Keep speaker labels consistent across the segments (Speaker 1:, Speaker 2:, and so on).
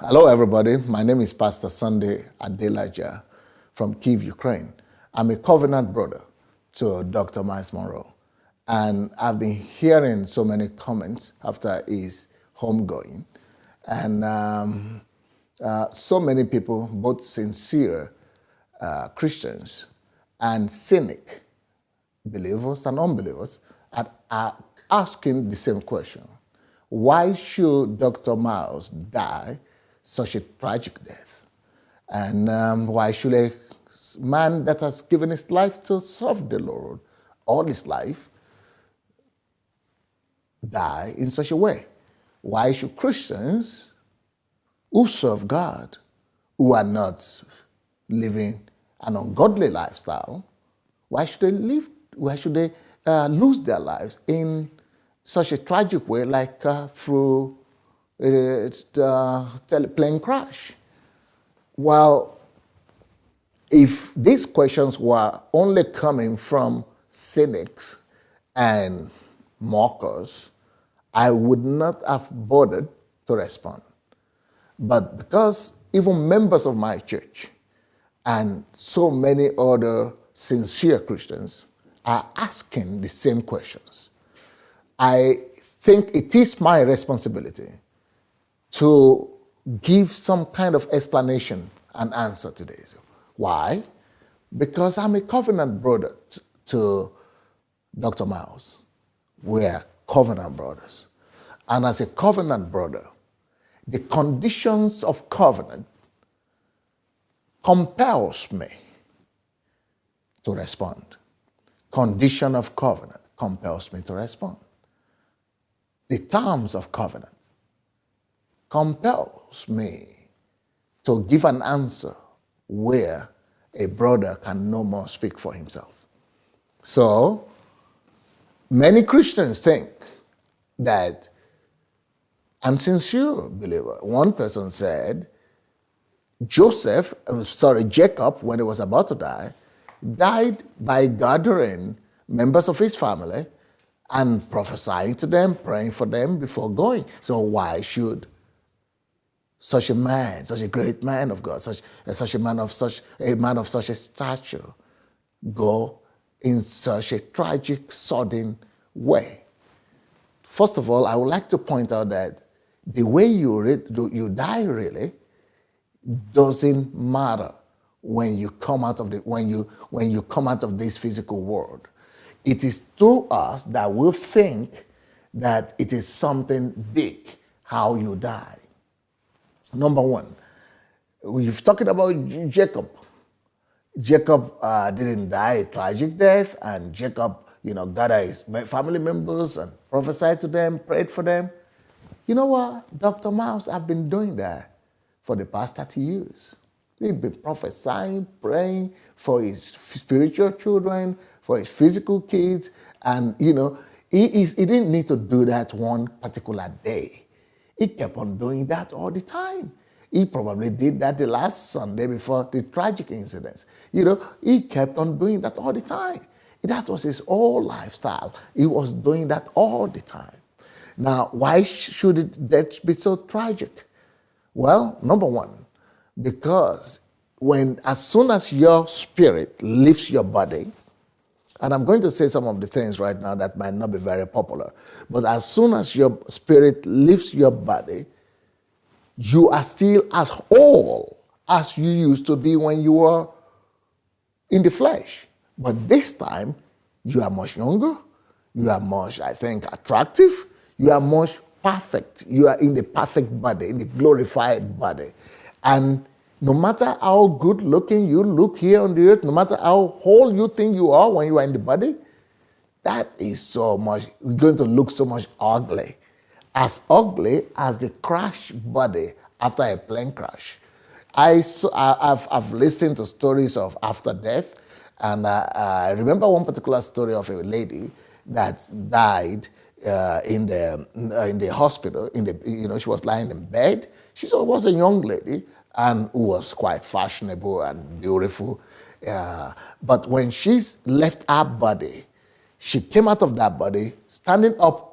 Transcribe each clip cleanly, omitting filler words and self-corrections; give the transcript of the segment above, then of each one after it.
Speaker 1: Hello, everybody. My name is Pastor Sunday Adelaja from Kyiv, Ukraine. I'm a covenant brother to Dr. Myles Munroe, and I've been hearing so many comments after his homegoing, and so many people, both sincere Christians and cynic believers and unbelievers, are asking the same question. Why should Dr. Myles die such a tragic death? And why should a man that has given his life to serve the Lord all his life die in such a way? Why should Christians who serve God, who are not living an ungodly lifestyle, why should they lose their lives in such a tragic way, like through a plane crash? Well, if these questions were only coming from cynics and mockers, I would not have bothered to respond. But because even members of my church and so many other sincere Christians are asking the same questions, I think it is my responsibility to give some kind of explanation and answer to this. Why? Because I'm a covenant brother to Dr. Myles. We're covenant brothers. And as a covenant brother, the conditions of covenant compels me to respond. Condition of covenant compels me to respond. The terms of covenant compels me to give an answer where a brother can no more speak for himself. So, many Christians think that I'm sincere believer. One person said, Jacob, when he was about to die, died by gathering members of his family and prophesying to them, praying for them before going. So why should such a man, such a great man of God, such a man of such a stature, go in such a tragic, sudden way? First of all, I would like to point out that the way you die really doesn't matter when you come out of when you come out of this physical world. It is to us that we think that it is something big how you die. Number one, we've talked about Jacob. Jacob didn't die a tragic death, and Jacob, gathered his family members and prophesied to them, prayed for them. You know what? Dr. Myles, I've been doing that for the past 30 years. He's been prophesying, praying for his spiritual children, for his physical kids, and he didn't need to do that one particular day. He kept on doing that all the time. He probably did that the last Sunday before the tragic incidents. He kept on doing that all the time. That was his whole lifestyle. He was doing that all the time. Now, why should that be so tragic? Well, number one, because as soon as your spirit leaves your body, and I'm going to say some of the things right now that might not be very popular, but as soon as your spirit leaves your body, you are still as whole as you used to be when you were in the flesh. But this time, you are much younger, you are much, I think, attractive, you are much perfect. You are in the perfect body, in the glorified body. And no matter how good looking you look here on the earth, no matter how whole you think you are when you are in the body, that is so much, you're going to look so much ugly. As ugly as the crashed body after a plane crash. I've listened to stories of after death, and I remember one particular story of a lady that died in the hospital. She was lying in bed. She was a young lady and who was quite fashionable and beautiful. But when she left her body, she came out of that body, standing up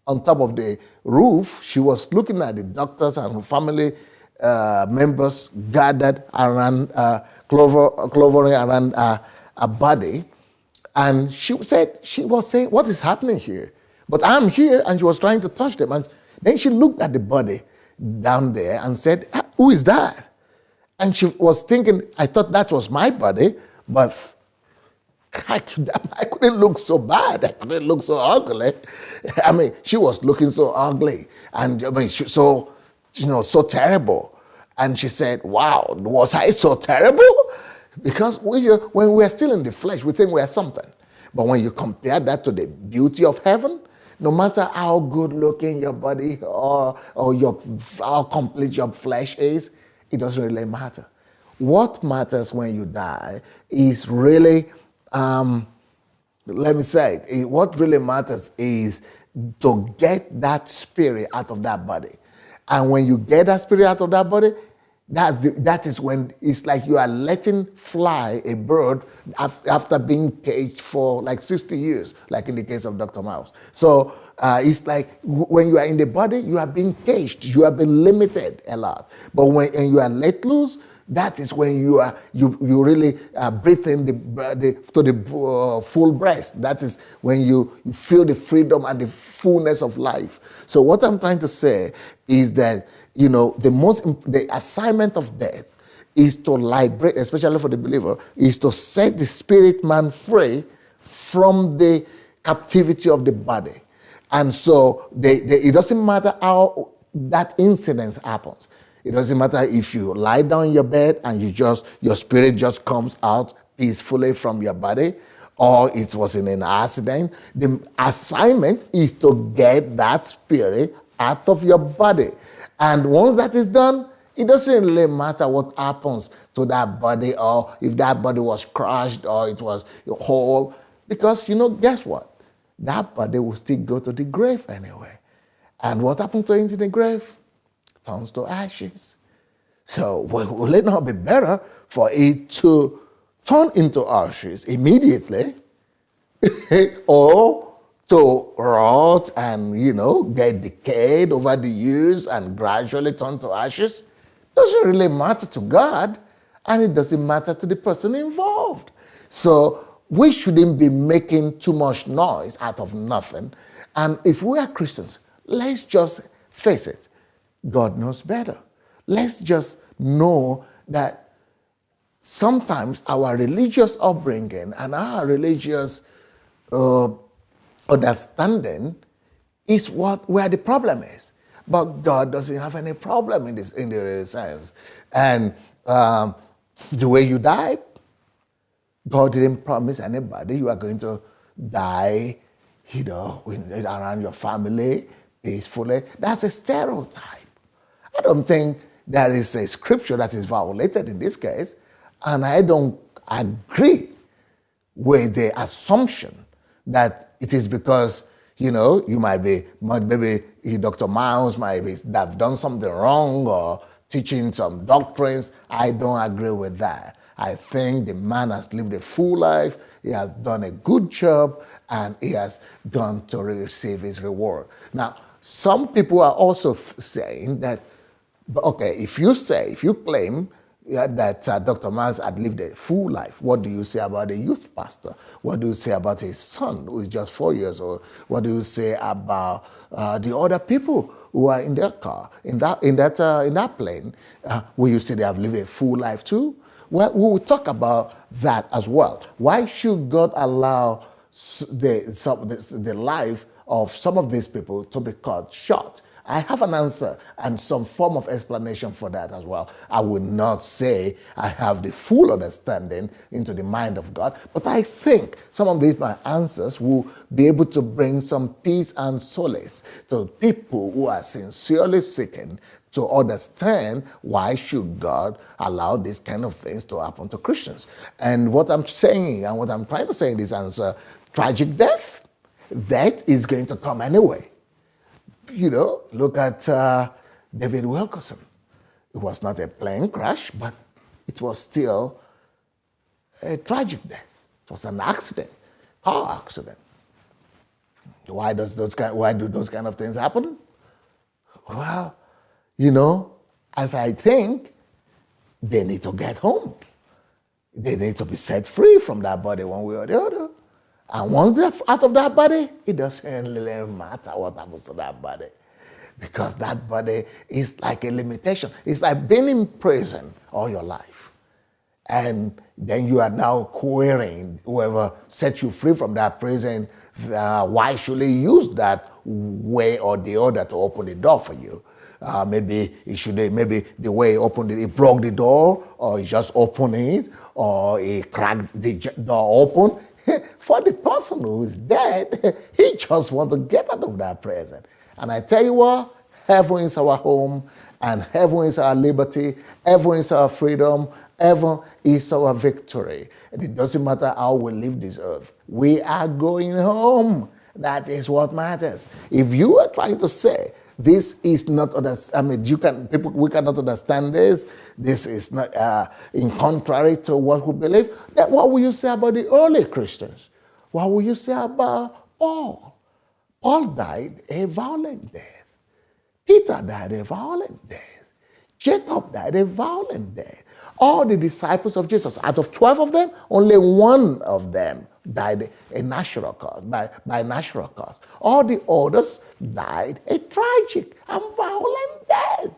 Speaker 1: on top of the roof. She was looking at the doctors and family members gathered around, clovering around a body. And she was saying, what is happening here? But I'm here, and she was trying to touch them. And then she looked at the body down there and said, who is that? And she was thinking, I thought that was my body, but I couldn't look so bad. I couldn't look so ugly. I mean, she was looking so ugly, and I mean, so terrible. And she said, wow, was I so terrible? Because when we are still in the flesh, we think we are something. But when you compare that to the beauty of heaven, no matter how good looking your body or how complete your flesh is, it doesn't really matter. What matters when you die is really, let me say it, what really matters is to get that spirit out of that body. And when you get that spirit out of that body, that is when it's like you are letting fly a bird after being caged for like 60 years, like in the case of Dr. Myles. So it's like when you are in the body, you are being caged, you have been limited a lot. But when you are let loose, that is when you really breathe in to the full breast. That is when you feel the freedom and the fullness of life. So what I'm trying to say is that the assignment of death is to liberate, especially for the believer, is to set the spirit man free from the captivity of the body. And so it doesn't matter how that incident happens. It doesn't matter if you lie down in your bed and your spirit just comes out peacefully from your body, or it was in an accident. The assignment is to get that spirit out of your body. And once that is done, it doesn't really matter what happens to that body, or if that body was crushed or it was whole, because guess what? That body will still go to the grave anyway. And what happens to it in the grave? Turns to ashes. So will it not be better for it to turn into ashes immediately or to rot and get decayed over the years and gradually turn to ashes? Doesn't really matter to God, and it doesn't matter to the person involved. So we shouldn't be making too much noise out of nothing. And if we are Christians, let's just face it. God knows better. Let's just know that sometimes our religious upbringing and our religious understanding is where the problem is. But God doesn't have any problem in the sense. And the way you die, God didn't promise anybody you are going to die, around your family peacefully. That's a stereotype. I don't think there is a scripture that is violated in this case, and I don't agree with the assumption that it is because, you might be, maybe Dr. Myles might have done something wrong or teaching some doctrines. I don't agree with that. I think the man has lived a full life, he has done a good job, and he has gone to receive his reward. Now, some people are also saying that, okay, if you claim that Dr. Myles had lived a full life, what do you say about a youth pastor? What do you say about his son, who is just 4 years old? What do you say about the other people who are in their car, in that plane? Will you say they have lived a full life too? Well, we will talk about that as well. Why should God allow the life of some of these people to be cut short? I have an answer and some form of explanation for that as well. I will not say I have the full understanding into the mind of God, but I think some of these my answers will be able to bring some peace and solace to people who are sincerely seeking to understand why should God allow these kind of things to happen to Christians. And what I'm saying and what I'm trying to say in this answer, tragic death is going to come anyway. Look at David Wilkerson. It was not a plane crash, but it was still a tragic death. It was an accident, car accident. Why do those kind of things happen? Well, as I think they need to get home. They need to be set free from that body one way or the other. And once they're out of that body, it doesn't really matter what happens to that body. Because that body is like a limitation. It's like being in prison all your life. And then you are now querying whoever set you free from that prison, why should he use that way or the other to open the door for you? Maybe the way he opened it, he broke the door, or he just opened it, or he cracked the door open. For the person who is dead, he just wants to get out of that prison. And I tell you what, heaven is our home, and heaven is our liberty, heaven is our freedom, heaven is our victory. And it doesn't matter how we leave this earth. We are going home. That is what matters. If you are trying to say, this is not, we cannot understand this, this is not in contrary to what we believe, then what will you say about the early Christians? What will you say about Paul? Paul died a violent death. Peter died a violent death. Jacob died a violent death. All the disciples of Jesus, out of 12 of them, only one of them died a natural cause, by natural cause. All the others died a tragic and violent death.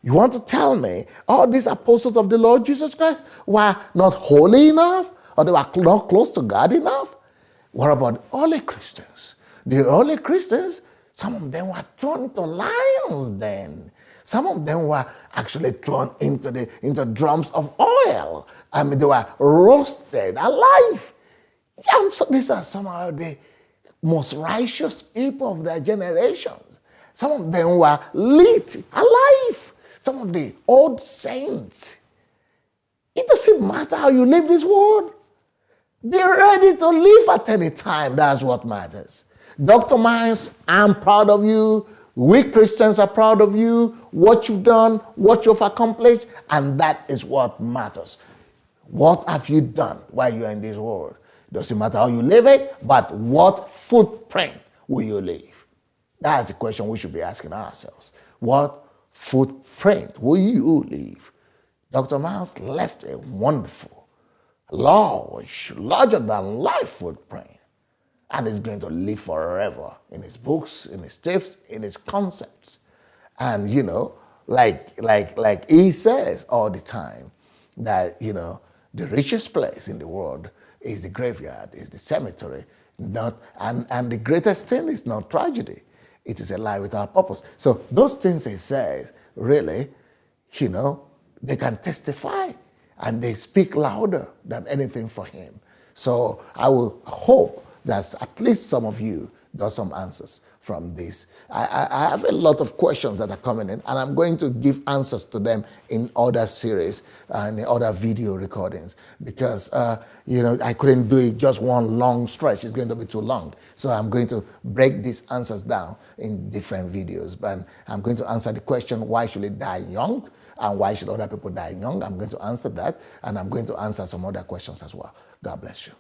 Speaker 1: You want to tell me all these apostles of the Lord Jesus Christ were not holy enough, or they were not close to God enough? What about early Christians? The early Christians, some of them were thrown into lions then. Some of them were actually thrown into drums of oil. They were roasted alive. Yeah, so these are some of the most righteous people of their generations. Some of them were lit alive. Some of the old saints. It doesn't matter how you live this world. Be ready to live at any time. That's what matters. Dr. Myles, I'm proud of you. We Christians are proud of you, what you've done, what you've accomplished, and that is what matters. What have you done while you're in this world? It doesn't matter how you live it, but what footprint will you leave? That's the question we should be asking ourselves. What footprint will you leave? Dr. Myles left a wonderful, large, larger than life footprint. And it's going to live forever in his books, in his tips, in his concepts. And, like he says all the time, that, the richest place in the world is the graveyard, is the cemetery. And the greatest thing is not tragedy. It is a life without purpose. So those things he says, really, they can testify, and they speak louder than anything for him. So I will hope that at least some of you got some answers from this. I have a lot of questions that are coming in, and I'm going to give answers to them in other series and in other video recordings, because I couldn't do it just one long stretch. It's going to be too long. So I'm going to break these answers down in different videos. But I'm going to answer the question, why should it die young? And why should other people die young? I'm going to answer that, and I'm going to answer some other questions as well. God bless you.